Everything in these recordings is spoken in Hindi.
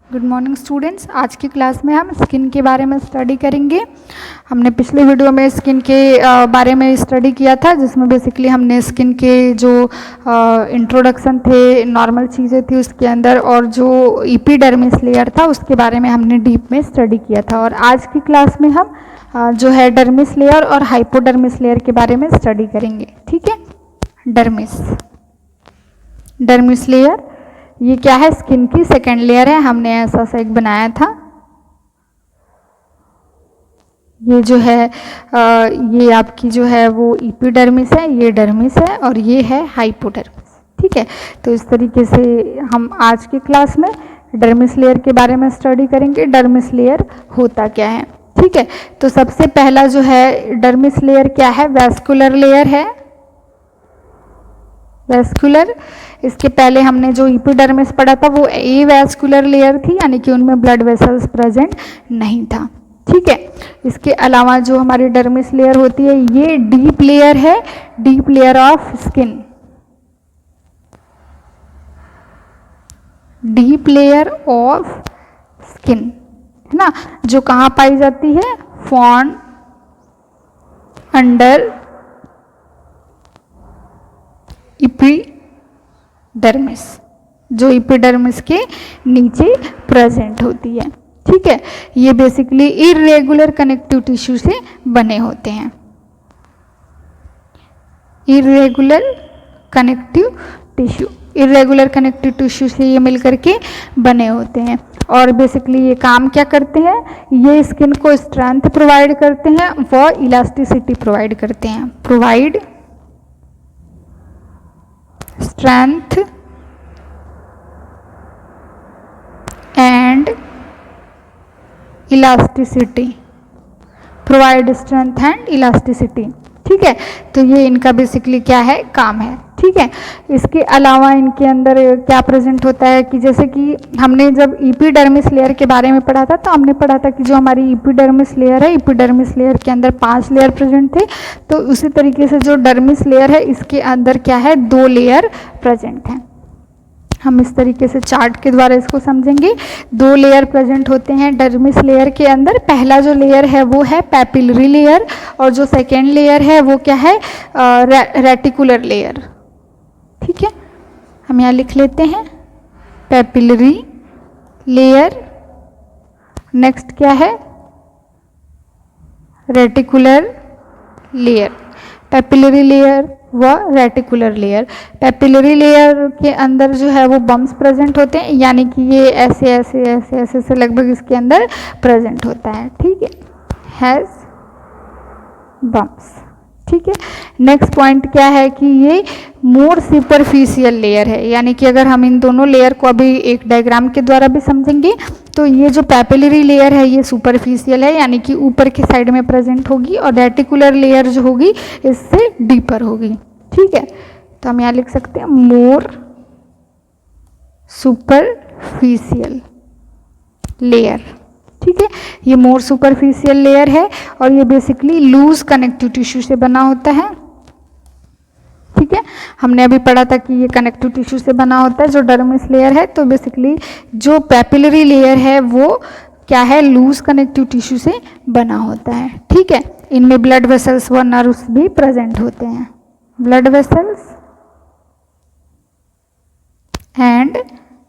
Good morning students. आज की क्लास में हम स्किन के बारे में स्टडी करेंगे। हमने पिछले वीडियो में स्किन के बारे में स्टडी किया था, जिसमें बेसिकली हमने स्किन के जो इंट्रोडक्शन थे, नॉर्मल चीज़ें थी उसके अंदर, और जो एपिडर्मिस लेयर था उसके बारे में हमने डीप में स्टडी किया था। और आज की क्लास में हम जो है डर्मिस लेयर और हाइपोडर्मिस लेयर के बारे में स्टडी करेंगे। ठीक है, डर्मिस लेयर ये क्या है? स्किन की सेकेंड लेयर है। हमने ऐसा सा एक बनाया था। ये जो है ये आपकी जो है वो एपिडर्मिस है, ये डर्मिस है, और ये है हाइपोडर्मिस। ठीक है, तो इस तरीके से हम आज की क्लास में डर्मिस लेयर के बारे में स्टडी करेंगे। डर्मिस लेयर होता क्या है? ठीक है, तो सबसे पहला जो है डर्मिस लेयर क्या है? वैस्कुलर लेयर है। वैस्कुलर, इसके पहले हमने जो एपिडर्मिस पढ़ा था वो एवैस्कुलर लेयर थी, यानी कि उनमें ब्लड वेसल्स प्रेजेंट नहीं था। ठीक है, इसके अलावा जो हमारी डर्मिस लेयर होती है ये डीप लेयर है, deep layer of skin. Deep layer of skin है ना, जो कहाँ पाई जाती है? फॉन अंडर एपिडर्मिस, जो एपिडर्मिस के नीचे प्रेजेंट होती है। ठीक है, ये बेसिकली इरेगुलर कनेक्टिव टिश्यू से बने होते हैं। Irregular connective tissue, irregular connective tissue से ये मिलकर के बने होते हैं। और बेसिकली ये काम क्या करते हैं? ये स्किन को स्ट्रेंथ प्रोवाइड करते हैं व इलास्टिसिटी प्रोवाइड करते हैं। Provide strength and elasticity, provide strength and elasticity। ठीक है, तो ये इनका बेसिकली क्या है? काम है। ठीक है, इसके अलावा इनके अंदर क्या प्रेजेंट होता है कि जैसे कि हमने जब एपिडर्मिस लेयर के बारे में पढ़ा था तो हमने पढ़ा था कि जो हमारी एपिडर्मिस लेयर है, एपिडर्मिस लेयर के अंदर 5 लेयर प्रेजेंट थे। तो उसी तरीके से जो डर्मिस लेयर है इसके अंदर क्या है? 2 लेयर प्रेजेंट हैं। हम इस तरीके से चार्ट के द्वारा इसको समझेंगे। 2 लेयर प्रेजेंट होते हैं डर्मिस लेयर के अंदर। पहला जो लेयर है वो है पैपिलरी लेयर, और जो सेकेंड लेयर है वो क्या है? Reticular layer. ठीक है, हम यहाँ लिख लेते हैं पैपिलरी लेयर। नेक्स्ट क्या है? Reticular layer. पैपिलरी लेयर व रेटिकुलर लेयर। पैपिलरी लेयर के अंदर जो है वो बम्स प्रेजेंट होते हैं, यानी कि ये ऐसे ऐसे ऐसे ऐसे से लगभग इसके अंदर प्रेजेंट होता है। ठीक है, हैज़ बम्स। ठीक है, नेक्स्ट पॉइंट क्या है कि ये मोर सुपरफिशियल लेयर है, यानी कि अगर हम इन दोनों लेयर को अभी एक डायग्राम के द्वारा भी समझेंगे तो ये जो पैपिलरी लेयर है ये सुपरफिशियल है, यानी कि ऊपर के साइड में प्रेजेंट होगी, और रेटिकुलर लेयर जो होगी इससे डीपर होगी। ठीक है, तो हम यहाँ लिख सकते हैं मोर सुपरफिशियल लेयर। ठीक है, ये मोर सुपरफिशियल लेयर है और ये बेसिकली लूज कनेक्टिव टिश्यू से बना होता है। ठीक है, हमने अभी पढ़ा था कि ये कनेक्टिव टिश्यू से बना होता है जो डर्मिस लेयर है। तो बेसिकली जो पैपिलरी लेयर है वो क्या है? लूज कनेक्टिव टिश्यू से बना होता है। ठीक है, इनमें ब्लड वेसल्स व नर्व्स भी प्रेजेंट होते हैं। Blood vessels and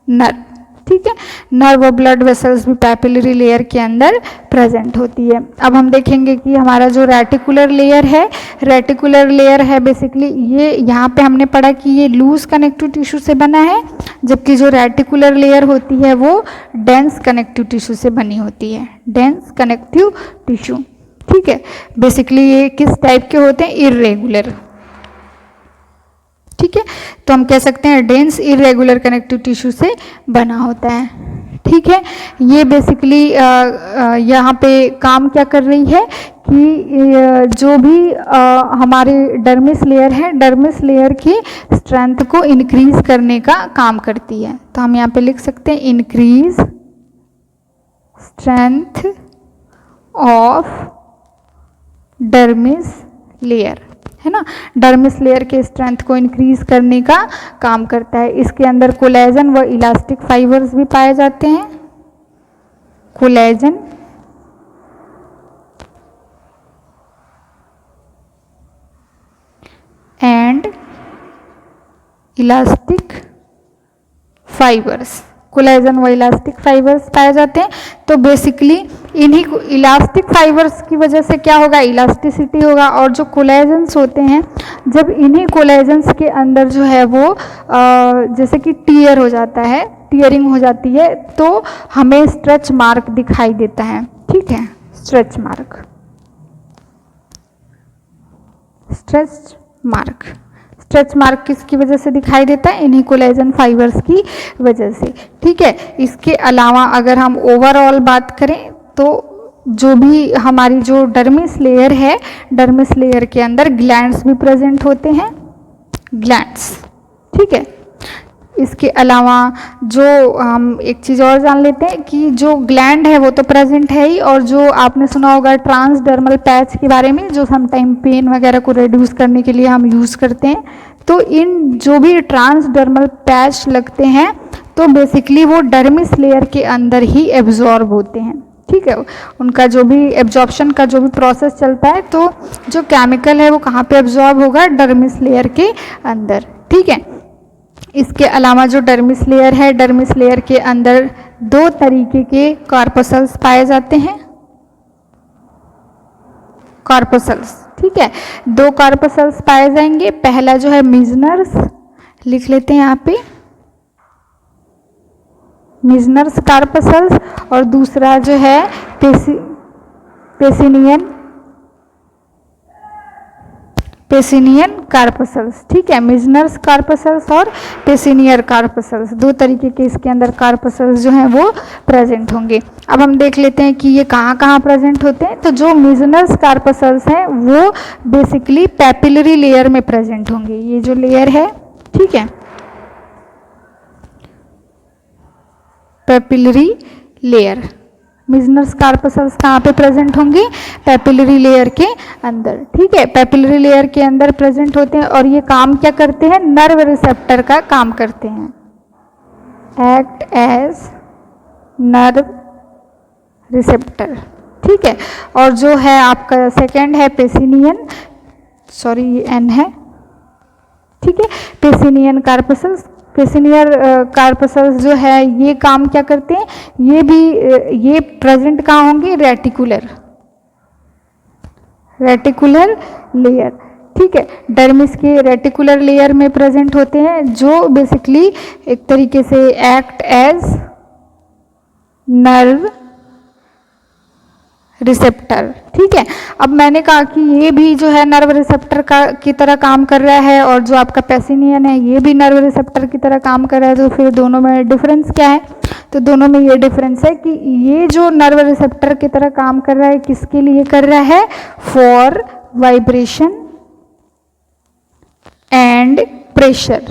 nerve. ठीक है, नर्व और ब्लड वेसल्स भी पैपिलरी लेयर के अंदर प्रेजेंट होती है। अब हम देखेंगे कि हमारा जो रेटिकुलर लेयर है, रेटिकुलर लेयर है बेसिकली ये यहाँ पे हमने पढ़ा कि ये लूज कनेक्टिव टिश्यू से बना है, जबकि जो रेटिकुलर लेयर होती है वो डेंस कनेक्टिव टिश्यू से बनी होती है। Dense connective tissue. ठीक है, बेसिकली ये किस टाइप के होते हैं? इर्रेगुलर। ठीक है, तो हम कह सकते हैं डेंस इरेगुलर कनेक्टिव टिश्यू से बना होता है। ठीक है, ये बेसिकली यहाँ पे काम क्या कर रही है कि जो भी हमारे डर्मिस लेयर है, डर्मिस लेयर की स्ट्रेंथ को इंक्रीज करने का काम करती है। तो हम यहाँ पे लिख सकते हैं increase strength of dermis layer, है ना। डर्मिस लेयर के स्ट्रेंथ को इंक्रीज करने का काम करता है। इसके अंदर कोलेजन व इलास्टिक फाइबर्स भी पाए जाते हैं। Collagen and elastic fibres, collagen व इलास्टिक फाइबर्स पाए जाते हैं। तो बेसिकली इन्हीं को इलास्टिक फाइबर्स की वजह से क्या होगा, इलास्टिसिटी होगा। और जो कोलेजन्स होते हैं, जब इन्हीं कोलेजन्स के अंदर जो है वो जैसे कि टीयर हो जाता है, टीयरिंग हो जाती है, तो हमें स्ट्रेच मार्क दिखाई देता है। ठीक है, stretch mark, stretch mark, stretch mark किसकी वजह से दिखाई देता है, इन्हीं कोलेजन फाइबर्स की वजह से। ठीक है, इसके अलावा अगर हम ओवरऑल बात करें तो जो भी हमारी जो डर्मिस लेयर है, डर्मिस लेयर के अंदर ग्लैंड्स भी प्रेजेंट होते हैं, ग्लैंड्स। ठीक है, इसके अलावा जो हम एक चीज़ और जान लेते हैं कि जो ग्लैंड है वो तो प्रेजेंट है ही, और जो आपने सुना होगा ट्रांसडर्मल पैच के बारे में, जो समटाइम पेन वगैरह को रिड्यूस करने के लिए हम यूज़ करते हैं। तो इन जो भी ट्रांसडर्मल पैच लगते हैं तो बेसिकली वो डर्मिस लेयर के अंदर ही एब्जॉर्ब होते हैं। ठीक है, उनका जो भी एब्जॉर्प्शन का जो भी प्रोसेस चलता है, तो जो केमिकल है वो कहाँ पे एब्जॉर्ब होगा, डर्मिस लेयर के अंदर। ठीक है, इसके अलावा जो डर्मिस लेयर है, डर्मिस लेयर के अंदर दो तरीके के कॉर्पसल्स पाए जाते हैं, कॉर्पसल्स। ठीक है, दो कॉर्पसल्स पाए जाएंगे। पहला जो है मिजनर्स, लिख लेते हैं यहाँ पे मिजनर्स कॉर्पसल्स, और दूसरा जो है पेसिनियन कार्पसल्स। ठीक है, मिजनर्स कार्पसल्स और पेसिनियर कार्पसल्स, दो तरीके के इसके अंदर कार्पसल्स जो हैं वो प्रेजेंट होंगे। अब हम देख लेते हैं कि ये कहाँ कहाँ प्रेजेंट होते हैं। तो जो मिजनर्स कार्पसल्स हैं वो बेसिकली पैपिलरी लेयर में प्रेजेंट होंगे, ये जो लेयर है। ठीक है, पैपिलरी लेयर, मिजनर्स कार्पसल्स कहाँ पे प्रेजेंट होंगे, पैपिलरी लेयर के अंदर। ठीक है, पैपिलरी लेयर के अंदर प्रेजेंट होते हैं, और ये काम क्या करते हैं, नर्व रिसेप्टर का काम करते हैं, एक्ट एज नर्व रिसेप्टर। ठीक है, और जो है आपका सेकेंड है पेसिनियन, सॉरी ये एन है। ठीक है, पेसिनियन कार्पसल्स, पेसिनियर कार्पसल्स जो है ये काम क्या करते हैं, ये भी ये प्रेजेंट कहाँ होंगे, रेटिकुलर, रेटिकुलर लेयर। ठीक है, डर्मिस के रेटिकुलर लेयर में प्रेजेंट होते हैं, जो बेसिकली एक तरीके से एक्ट एज नर्व रिसेप्टर। ठीक है, अब मैंने कहा कि ये भी जो है नर्व रिसेप्टर का की तरह काम कर रहा है, और जो आपका पेसिनियन है ये भी नर्व रिसेप्टर की तरह काम कर रहा है। तो फिर दोनों में डिफरेंस क्या है, तो दोनों में ये डिफरेंस है कि ये जो नर्व रिसेप्टर की तरह काम कर रहा है किसके लिए कर रहा है, for vibration and pressure,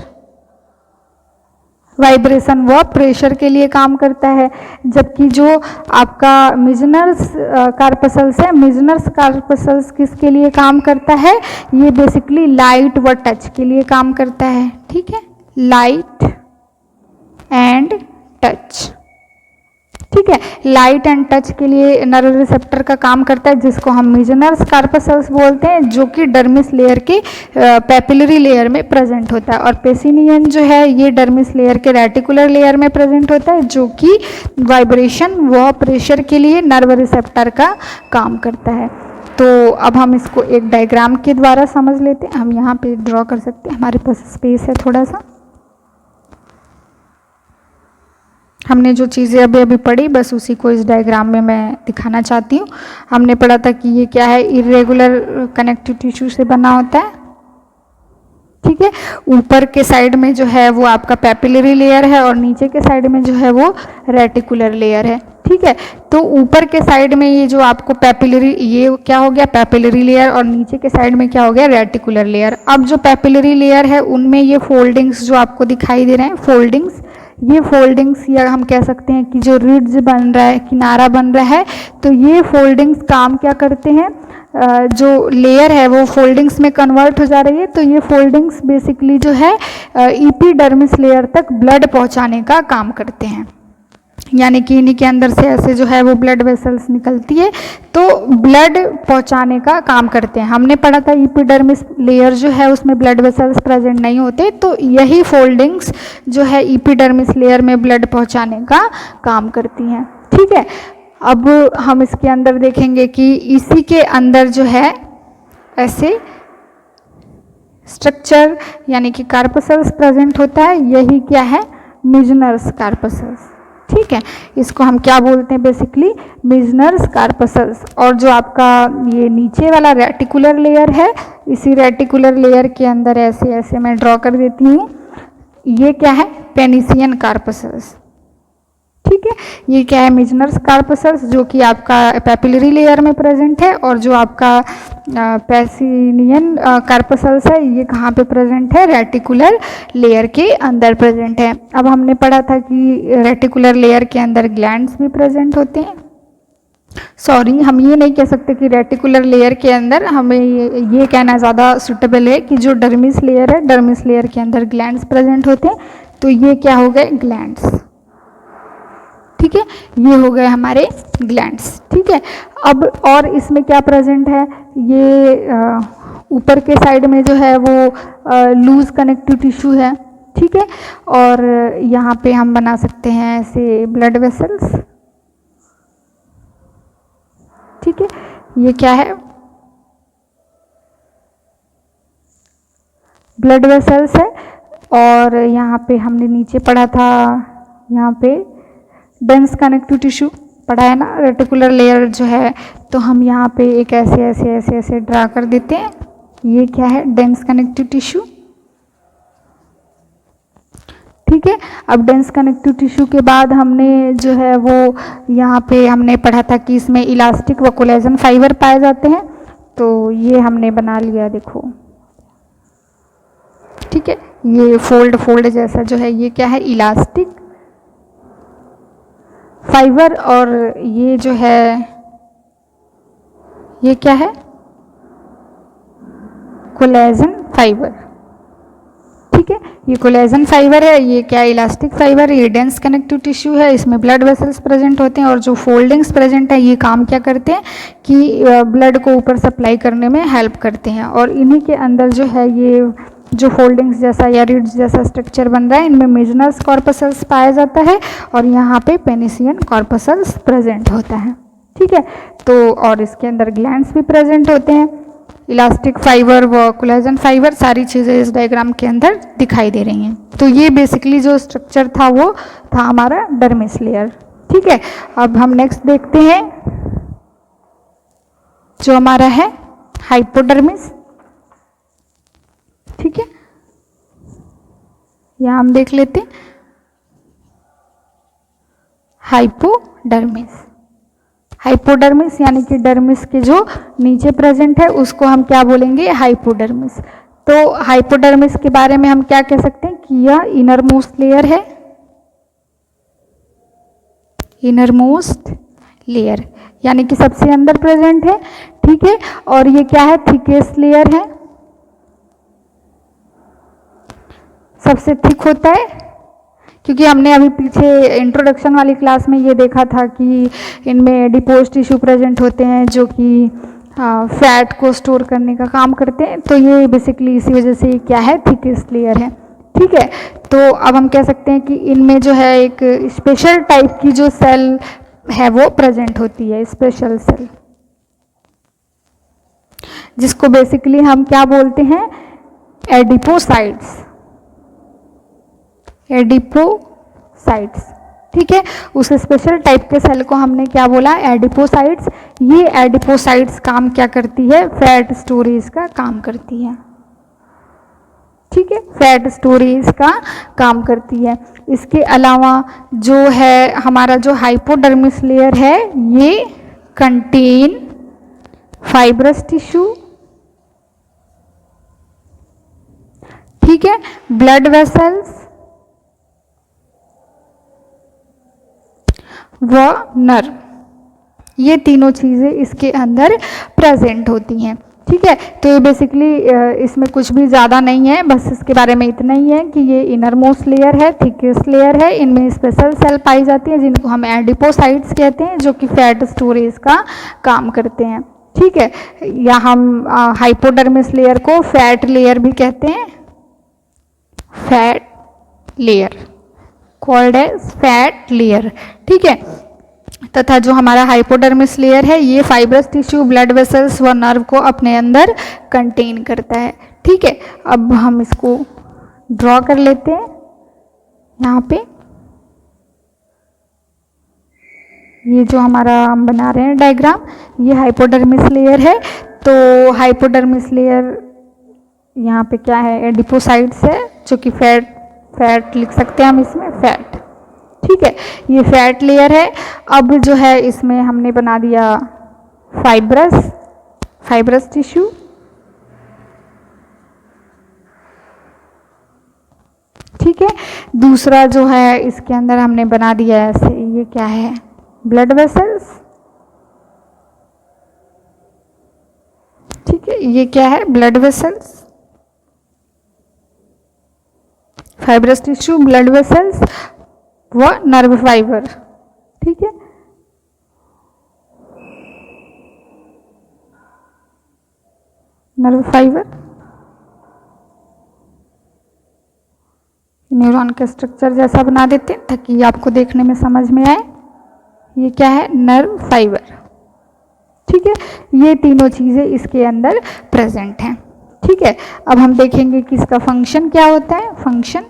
vibration व प्रेशर के लिए काम करता है। जबकि जो आपका मिजनर्स कार्पसल्स है, मिजनर्स कार्पसल्स किसके लिए काम करता है, ये बेसिकली लाइट व टच के लिए काम करता है। ठीक है, लाइट एंड टच। ठीक है, लाइट एंड टच के लिए नर्व रिसेप्टर का काम करता है, जिसको हम मिजनर्स कार्पसल्स बोलते हैं, जो कि डर्मिस लेयर के पैपिलरी लेयर में प्रेजेंट होता है। और पेसिनियन जो है ये डर्मिस लेयर के रेटिकुलर लेयर में प्रेजेंट होता है, जो कि वाइब्रेशन व प्रेशर के लिए नर्व रिसेप्टर का काम करता है। तो अब हम इसको एक डायग्राम के द्वारा समझ लेते हैं। हम यहाँ पे ड्रॉ कर सकते हैं, हमारे पास स्पेस है थोड़ा सा। हमने जो चीज़ें अभी पढ़ी बस उसी को इस डायग्राम में मैं दिखाना चाहती हूँ। हमने पढ़ा था कि ये क्या है, इरेगुलर कनेक्टिव टिश्यू से बना होता है। ठीक है, ऊपर के साइड में जो है वो आपका पैपिलरी लेयर है, और नीचे के साइड में जो है वो रेटिकुलर लेयर है। ठीक है, तो ऊपर के साइड में ये जो आपको पैपिलरी, ये क्या हो गया, पैपिलरी लेयर, और नीचे के साइड में क्या हो गया, रेटिकुलर लेयर। अब जो पैपिलरी लेयर है उनमें ये फोल्डिंग्स जो आपको दिखाई दे रहे हैं, फोल्डिंग्स, ये फोल्डिंग्स या हम कह सकते हैं कि जो रिड्ज बन रहा है, किनारा बन रहा है, तो ये फोल्डिंग्स काम क्या करते हैं, जो लेयर है वो फोल्डिंग्स में कन्वर्ट हो जा रही है। तो ये फोल्डिंग्स बेसिकली जो है एपिडर्मिस लेयर तक ब्लड पहुंचाने का काम करते हैं। यानी कि इन्हीं के अंदर से ऐसे जो है वो ब्लड वेसल्स निकलती है, तो ब्लड पहुंचाने का काम करते हैं। हमने पढ़ा था एपिडर्मिस लेयर जो है उसमें ब्लड वेसल्स प्रेजेंट नहीं होते, तो यही फोल्डिंग्स जो है एपिडर्मिस लेयर में ब्लड पहुंचाने का काम करती हैं। ठीक है, अब हम इसके अंदर देखेंगे कि इसी के अंदर जो है ऐसे स्ट्रक्चर यानी कि कार्पसल्स प्रेजेंट होता है। यही क्या है, मिजनर्स कार्पसल्स। ठीक है, इसको हम क्या बोलते हैं, बेसिकली मिजनर्स कार्पसल्स। और जो आपका ये नीचे वाला रेटिकुलर लेयर है, इसी रेटिकुलर लेयर के अंदर ऐसे ऐसे मैं ड्रॉ कर देती हूँ, ये क्या है, पेनिसियन कार्पसल्स। ठीक है, ये क्या है, मिजनर्स कार्पसल्स, जो कि आपका पैपिलरी लेयर में प्रेजेंट है। और जो आपका पेनिसियन कार्पसल्स है, ये कहाँ पे प्रेजेंट है, रेटिकुलर लेयर के अंदर प्रेजेंट है। अब हमने पढ़ा था कि रेटिकुलर लेयर के अंदर ग्लैंड्स भी प्रेजेंट होते हैं। सॉरी, हम ये नहीं कह सकते कि रेटिकुलर लेयर के अंदर, हमें ये कहना ज़्यादा सुटेबल है कि जो डर्मिस लेयर है, डर्मिस लेयर के अंदर ग्लैंड्स प्रेजेंट होते हैं। तो ये क्या हो गए, ग्लैंड्स। ठीक है, ये हो गए हमारे ग्लैंड्स। ठीक है, अब और इसमें क्या प्रेजेंट है, ये ऊपर के साइड में जो है वो लूज कनेक्टिव टिश्यू है। ठीक है, और यहाँ पे हम बना सकते हैं ऐसे ब्लड वेसल्स। ठीक है, ये क्या है, ब्लड वेसल्स है। और यहाँ पे हमने नीचे पढ़ा था, यहाँ पे डेंस कनेक्टिव टिश्यू पढ़ा है ना, रेटिकुलर लेयर जो है, तो हम यहाँ पे एक ऐसे ऐसे ऐसे ऐसे ड्रा कर देते हैं। ये क्या है, डेंस कनेक्टिव टिश्यू। ठीक है, अब डेंस कनेक्टिव टिश्यू के बाद हमने जो है वो यहाँ पे हमने पढ़ा था कि इसमें इलास्टिक व कोलेजन फाइबर पाए जाते हैं। तो ये हमने बना लिया, देखो। ठीक है, ये फोल्ड जैसा जो है, ये क्या है, इलास्टिक फाइबर। और ये जो है, ये क्या है, कोलेजन फाइबर। ठीक है, ये कोलेजन फाइबर है, ये क्या, इलास्टिक फाइबर। ये डेंस कनेक्टिव टिश्यू है, इसमें ब्लड वेसल्स प्रेजेंट होते हैं। और जो फोल्डिंग्स प्रेजेंट है, ये काम क्या करते हैं कि ब्लड को ऊपर सप्लाई करने में हेल्प करते हैं। और इन्हीं के अंदर जो है ये जो फोल्डिंग्स जैसा या रिड्स जैसा स्ट्रक्चर बन रहा है, इनमें मिजनस कॉर्पसल्स पाया जाता है। और यहाँ पे पेनिसियन कॉर्पसल्स प्रेजेंट होता है। ठीक है, तो और इसके अंदर ग्लैंड्स भी प्रेजेंट होते हैं, इलास्टिक फाइबर व कोलेजन फाइबर, सारी चीज़ें इस डायग्राम के अंदर दिखाई दे रही हैं। तो ये बेसिकली जो स्ट्रक्चर था वो था हमारा डर्मिस लेयर। ठीक है, अब हम नेक्स्ट देखते हैं जो हमारा है हाइपोडर्मिस। ठीक है, यहाँ हम देख लेते हैं हाइपोडर्मिस। हाइपोडर्मिस यानी कि डर्मिस के जो नीचे प्रेजेंट है उसको हम क्या बोलेंगे, हाइपोडर्मिस। तो हाइपोडर्मिस के बारे में हम क्या कह सकते हैं कि यह इनर मोस्ट लेयर है, इनर मोस्ट लेयर यानी कि सबसे अंदर प्रेजेंट है। ठीक है, और ये क्या है, थिकेस्ट लेयर है, सबसे थिक होता है। क्योंकि हमने अभी पीछे इंट्रोडक्शन वाली क्लास में ये देखा था कि इनमें एडिपोज टिश्यू प्रेजेंट होते हैं जो कि फैट को स्टोर करने का काम करते हैं। तो ये बेसिकली इसी वजह से क्या है, थिकेस्ट लेयर है। ठीक है, तो अब हम कह सकते हैं कि इनमें जो है एक स्पेशल टाइप की जो सेल है वो प्रेजेंट होती है, स्पेशल सेल, जिसको बेसिकली हम क्या बोलते हैं, एडिपोसाइट्स। एडिपोसाइट्स। ठीक है, उस स्पेशल टाइप के सेल को हमने क्या बोला, एडिपोसाइट्स। ये एडिपोसाइट्स काम क्या करती है, फैट स्टोरेज का काम करती है। ठीक है, फैट स्टोरेज का काम करती है। इसके अलावा जो है हमारा जो हाइपोडर्मिस लेयर है, ये कंटेन फाइब्रस टिश्यू। ठीक है, ब्लड वेसल्स व नर्व, ये तीनों चीज़ें इसके अंदर प्रेजेंट होती हैं। ठीक है। तो ये बेसिकली इसमें कुछ भी ज़्यादा नहीं है, बस इसके बारे में इतना ही है कि ये इनर मोस्ट लेयर है, थिकेस्ट लेयर है, इनमें स्पेशल सेल पाई जाती है जिनको हम एडिपोसाइट्स कहते हैं, जो कि फैट स्टोरेज का काम करते हैं। ठीक है, या हम हाइपोडर्मिस लेयर को फैट लेयर भी कहते हैं, fat layer called as fat layer. ठीक है, तथा जो हमारा हाइपोडर्मिस लेयर है ये फाइब्रस टिश्यू, ब्लड वेसल्स व नर्व को अपने अंदर कंटेन करता है। ठीक है, अब हम इसको ड्रॉ कर लेते हैं यहाँ पे। ये जो हमारा हम बना रहे हैं डायग्राम, ये हाइपोडर्मिस लेयर है। तो हाइपोडर्मिस लेयर यहाँ पे क्या है, एडिपोसाइट्स है, जो कि फैट लिख सकते हैं हम इसमें, फैट। ठीक है, ये फैट लेयर है। अब जो है इसमें हमने बना दिया फाइब्रस टिश्यू। ठीक है, दूसरा जो है इसके अंदर हमने बना दिया ऐसे, ये क्या है, ब्लड वेसल्स। ठीक है, ये क्या है, blood vessels, fibrous tissue, blood vessels व नर्व फाइबर। ठीक है, नर्व फाइबर न्यूरॉन के स्ट्रक्चर जैसा बना देते हैं ताकि आपको देखने में समझ में आए। ये क्या है, नर्व फाइबर। ठीक है, ये तीनों चीज़ें इसके अंदर प्रेजेंट हैं। ठीक है, अब हम देखेंगे कि इसका फंक्शन क्या होता है। फंक्शन,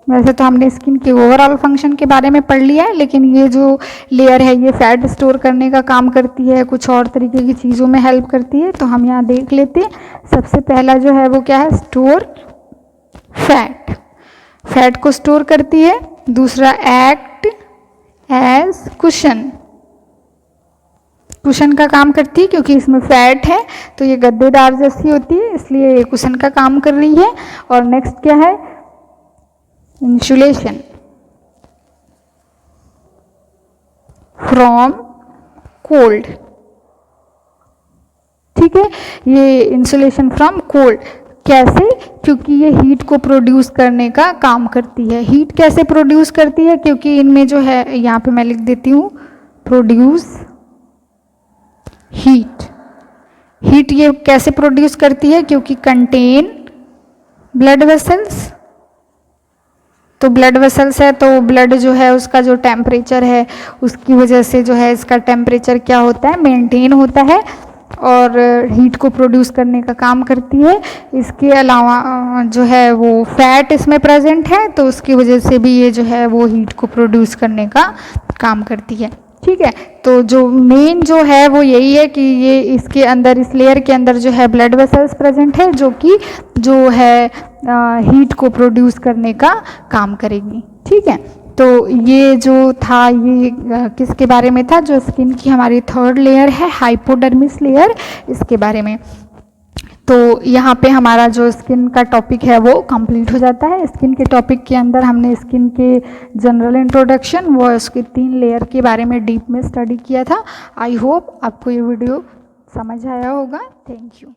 वैसे तो हमने स्किन के ओवरऑल फंक्शन के बारे में पढ़ लिया है, लेकिन ये जो लेयर है ये फैट स्टोर करने का काम करती है, कुछ और तरीके की चीज़ों में हेल्प करती है। तो हम यहाँ देख लेते हैं। सबसे पहला जो है वो क्या है, स्टोर फैट, फैट को स्टोर करती है। दूसरा, एक्ट एज कुशन, कुशन का काम करती है, क्योंकि इसमें फैट है तो ये गद्देदार जैसी होती है, इसलिए ये कुशन का काम कर रही है। और नेक्स्ट क्या है, इंसुलेशन फ्रॉम कोल्ड। ठीक है, ये इंसुलेशन फ्रॉम कोल्ड कैसे, क्योंकि ये हीट को प्रोड्यूस करने का काम करती है। हीट कैसे प्रोड्यूस करती है, क्योंकि इनमें जो है, यहाँ पे मैं लिख देती हूँ, प्रोड्यूस हीट। हीट ये कैसे प्रोड्यूस करती है, क्योंकि कंटेन ब्लड वेसल्स। तो ब्लड वेसल्स है तो ब्लड जो है उसका जो टेम्परेचर है उसकी वजह से जो है इसका टेम्परेचर क्या होता है, मेंटेन होता है और हीट को प्रोड्यूस करने का काम करती है। इसके अलावा जो है वो फैट इसमें प्रेजेंट है, तो उसकी वजह से भी ये जो है वो हीट को प्रोड्यूस करने का काम करती है। ठीक है, तो जो मेन जो है वो यही है कि ये इसके अंदर, इस लेयर के अंदर जो है ब्लड वेसल्स प्रेजेंट है, जो कि जो है हीट को प्रोड्यूस करने का काम करेगी। ठीक है, तो ये जो था ये किसके बारे में था, जो स्किन की हमारी थर्ड लेयर है, हाइपोडर्मिस लेयर, इसके बारे में। तो यहाँ पे हमारा जो स्किन का टॉपिक है वो कंप्लीट हो जाता है। स्किन के टॉपिक के अंदर हमने स्किन के जनरल इंट्रोडक्शन व उसके 3 लेयर के बारे में डीप में स्टडी किया था। आई होप आपको ये वीडियो समझ आया होगा। Thank you.